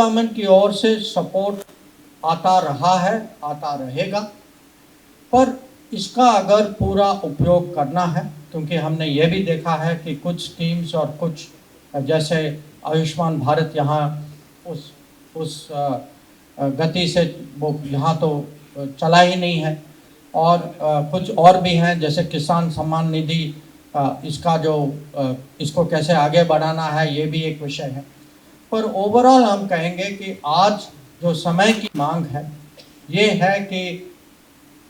Government की ओर से support आता रहा है, आता रहेगा, पर इसका अगर पूरा उपयोग करना है, क्योंकि हमने ये भी देखा है कि कुछ स्कीम्स और कुछ जैसे आयुष्मान भारत यहाँ उस गति से वो यहाँ तो चला ही नहीं है, और कुछ और भी हैं जैसे किसान सम्मान निधि, इसका जो इसको कैसे आगे बढ़ाना है ये भी एक विषय है। पर ओवरऑल हम कहेंगे कि आज जो समय की मांग है ये है कि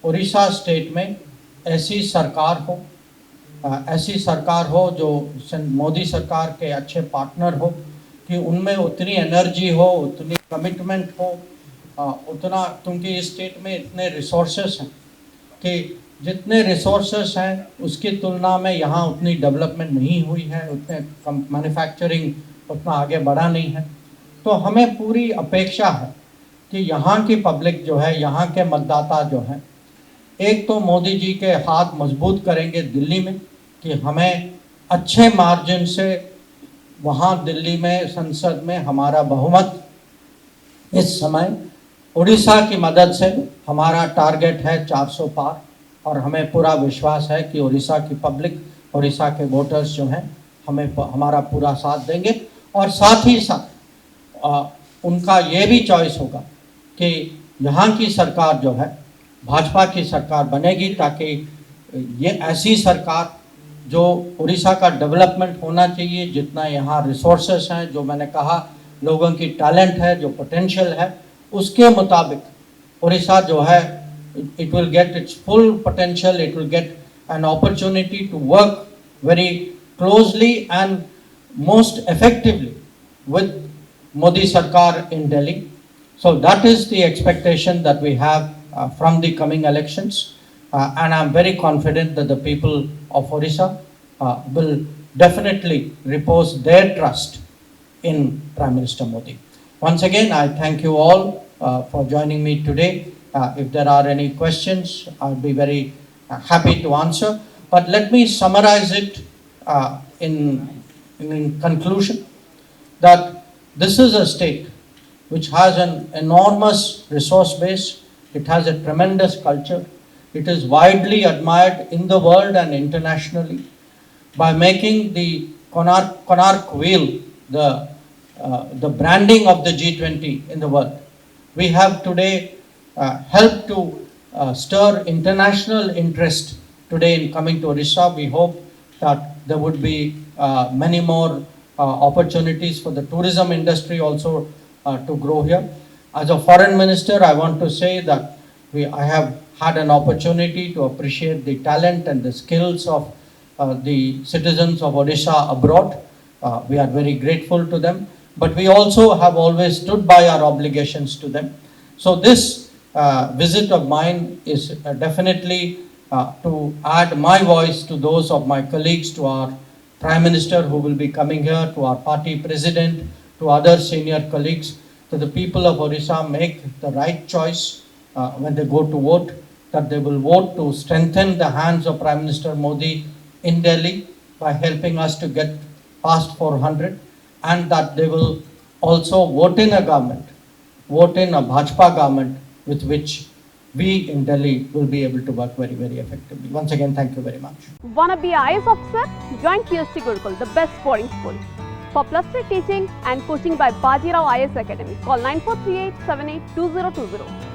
उड़ीसा स्टेट में ऐसी सरकार हो जो मोदी सरकार के अच्छे पार्टनर हो, कि उनमें उतनी एनर्जी हो, उतनी कमिटमेंट हो, उतना, क्योंकि इस स्टेट में इतने रिसोर्सेस हैं कि जितने रिसोर्सेस हैं उसकी तुलना में यहाँ उतनी डेवलपमेंट नहीं हुई है, उतने मैन्युफैक्चरिंग उतना आगे बढ़ा नहीं है। तो हमें पूरी अपेक्षा है कि यहाँ की पब्लिक जो है, यहाँ के मतदाता जो हैं, एक तो मोदी जी के हाथ मजबूत करेंगे दिल्ली में कि हमें अच्छे मार्जिन से वहाँ दिल्ली में संसद में हमारा बहुमत इस समय उड़ीसा की मदद से हमारा टारगेट है 400 पार, और हमें पूरा विश्वास है कि उड़ीसा की पब्लिक, उड़ीसा के वोटर्स जो हैं हमें हमारा पूरा साथ देंगे। और साथ ही साथ उनका ये भी चॉइस होगा कि यहाँ की सरकार जो है भाजपा की सरकार बनेगी, ताकि ये ऐसी सरकार जो उड़ीसा का डेवलपमेंट होना चाहिए, जितना यहाँ रिसोर्सेस हैं, जो मैंने कहा लोगों की टैलेंट है, जो पोटेंशियल है, उसके मुताबिक उड़ीसा जो है it will get its full potential, it will get an opportunity to work very closely and most effectively with Modi Sarkar in Delhi. So that is the expectation that we have from the coming elections, and I am very confident that the people of Orissa will definitely repose their trust in Prime Minister Modi. Once again, I thank you all for joining me today. If there are any questions, I'll be very happy to answer. But let me summarize it in conclusion, that this is a state which has an enormous resource base. It has a tremendous culture. It is widely admired in the world and internationally. By making the Konark Wheel the branding of the G20 in the world, we have today helped to stir international interest today in coming to Orissa. We hope that there would be many more opportunities for the tourism industry also to grow here. As a foreign minister, I want to say that I have had an opportunity to appreciate the talent and the skills of the citizens of Odisha abroad. We are very grateful to them, but we also have always stood by our obligations to them. So this visit of mine is definitely to add my voice to those of my colleagues, to our Prime Minister who will be coming here, to our party president, to other senior colleagues, that the people of Orissa make the right choice when they go to vote, that they will vote to strengthen the hands of Prime Minister Modi in Delhi by helping us to get past 400, and that they will also vote in a government, vote in a Bhajpa government with which we in Delhi will be able to work very, very effectively. Once again, thank you very much. Wanna be IAS officer? Join PST Gurukul, the best boarding school. For +3 teaching and coaching by Bajirao IAS Academy, call 9438 782020.